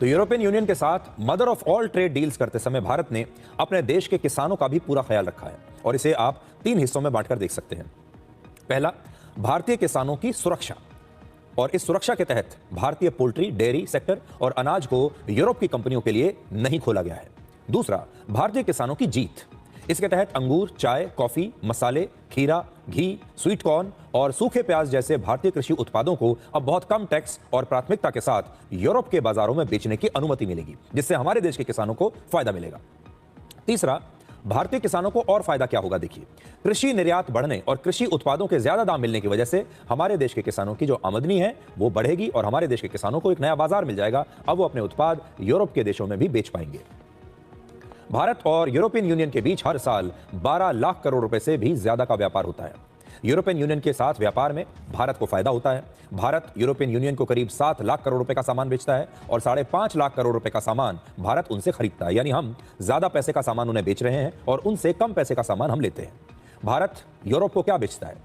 तो European union के साथ mother of all trade deals करते समय भारत ने अपने देश के किसानों का भी पूरा ख्याल रखा है और इसे आप 3 हिस्सों में बांटकर देख सकते हैं। पहला, भारतीय किसानों की सुरक्षा, और इस सुरक्षा के तहत भारतीय पोल्ट्री, डेयरी सेक्टर और अनाज को यूरोप की कंपनियों के लिए नहीं खोला गया है। दूसरा, भारतीय किसानों की जीत, इसके तहत अंगूर, चाय, कॉफी, मसाले, खीरा, घी, स्वीट कॉर्न और सूखे प्याज जैसे भारतीय कृषि उत्पादों को अब बहुत कम टैक्स और प्राथमिकता के साथ यूरोप के बाजारों में बेचने की अनुमति मिलेगी, जिससे हमारे देश के किसानों को फायदा मिलेगा। तीसरा, भारतीय किसानों को और फायदा क्या होगा, देखिए, कृषि निर्यात बढ़ने और कृषि उत्पादों के ज्यादा दाम मिलने की वजह से हमारे देश के किसानों की जो आमदनी है वो बढ़ेगी और हमारे देश के किसानों को एक नया बाजार मिल जाएगा। अब वो अपने उत्पाद यूरोप के देशों में भी बेच पाएंगे। भारत और यूरोपियन यूनियन के बीच हर साल 12 लाख करोड़ रुपए से भी ज्यादा का व्यापार होता है। यूरोपियन यूनियन के साथ व्यापार में भारत को फायदा होता है। भारत यूरोपियन यूनियन को करीब 7 लाख करोड़ रुपए का सामान बेचता है और 5.5 लाख करोड़ रुपए का सामान भारत उनसे खरीदता है, यानी हम ज्यादा पैसे का सामान उन्हें बेच रहे हैं और उनसे कम पैसे का सामान हम लेते हैं। भारत यूरोप को क्या बेचता है?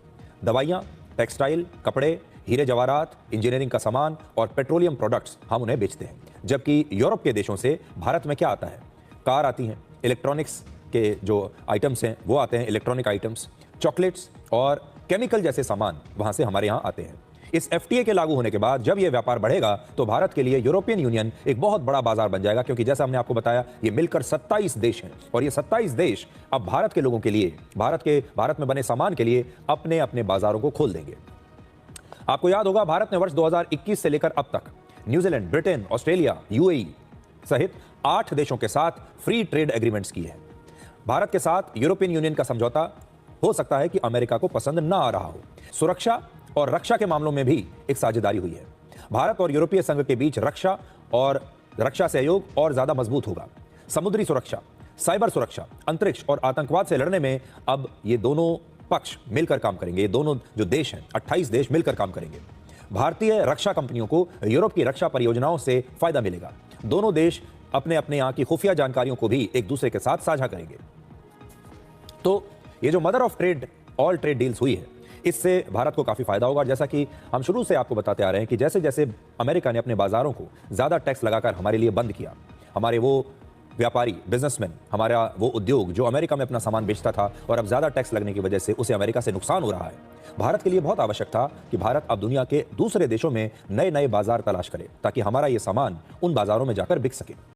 दवाइयां, टेक्सटाइल, कपड़े, हीरे जवाहरात, इंजीनियरिंग का सामान और पेट्रोलियम प्रोडक्ट्स हम उन्हें बेचते हैं। जबकि यूरोप के देशों से भारत में क्या आता है? कार आती हैं, इलेक्ट्रॉनिक्स के जो आइटम्स हैं वो आते हैं, इलेक्ट्रॉनिक आइटम्स, चॉकलेट्स और केमिकल जैसे सामान वहां से हमारे यहां आते हैं। इस एफटीए के लागू होने के बाद जब यह व्यापार बढ़ेगा तो भारत के लिए यूरोपियन यूनियन एक बहुत बड़ा बाजार बन जाएगा, क्योंकि जैसा हमने आपको बताया ये मिलकर 27 देश हैं और ये 27 देश अब भारत के लोगों के लिए, भारत में बने सामान के लिए अपने अपने बाजारों को खोल देंगे। आपको याद होगा, भारत ने वर्ष 2021 से लेकर अब तक न्यूजीलैंड, ब्रिटेन, ऑस्ट्रेलिया, यूएई सहित 8 देशों के साथ फ्री ट्रेड एग्रीमेंट्स किए हैं। भारत के साथ यूरोपियन यूनियन का समझौता हो सकता है कि अमेरिका को पसंद ना आ रहा हो। सुरक्षा और रक्षा के मामलों में भी एक साझेदारी हुई है। भारत और यूरोपीय संघ के बीच रक्षा सहयोग और ज्यादा मजबूत होगा। समुद्री सुरक्षा, साइबर सुरक्षा, अंतरिक्ष और आतंकवाद से लड़ने में अब ये दोनों पक्ष मिलकर काम करेंगे। ये दोनों जो देश हैं, 28 देश मिलकर काम करेंगे। भारतीय रक्षा कंपनियों को यूरोप की रक्षा परियोजनाओं से फायदा मिलेगा। दोनों देश अपने अपने यहाँ की खुफिया जानकारियों को भी एक दूसरे के साथ साझा करेंगे। तो ये जो mother of trade all trade deals हुई है, इससे भारत को काफी फायदा होगा। जैसा कि हम शुरू से आपको बताते आ रहे हैं कि जैसे जैसे अमेरिका ने अपने बाजारों को ज्यादा टैक्स लगाकर हमारे लिए बंद किया, हमारे वो व्यापारी, बिजनेसमैन, हमारा वो उद्योग जो अमेरिका में अपना सामान बेचता था और अब ज्यादा टैक्स लगने की वजह से उसे अमेरिका से नुकसान हो रहा है, भारत के लिए बहुत आवश्यक था कि भारत अब दुनिया के दूसरे देशों में नए नए बाजार तलाश करे ताकि हमारा ये सामान उन बाजारों में जाकर बिक सके।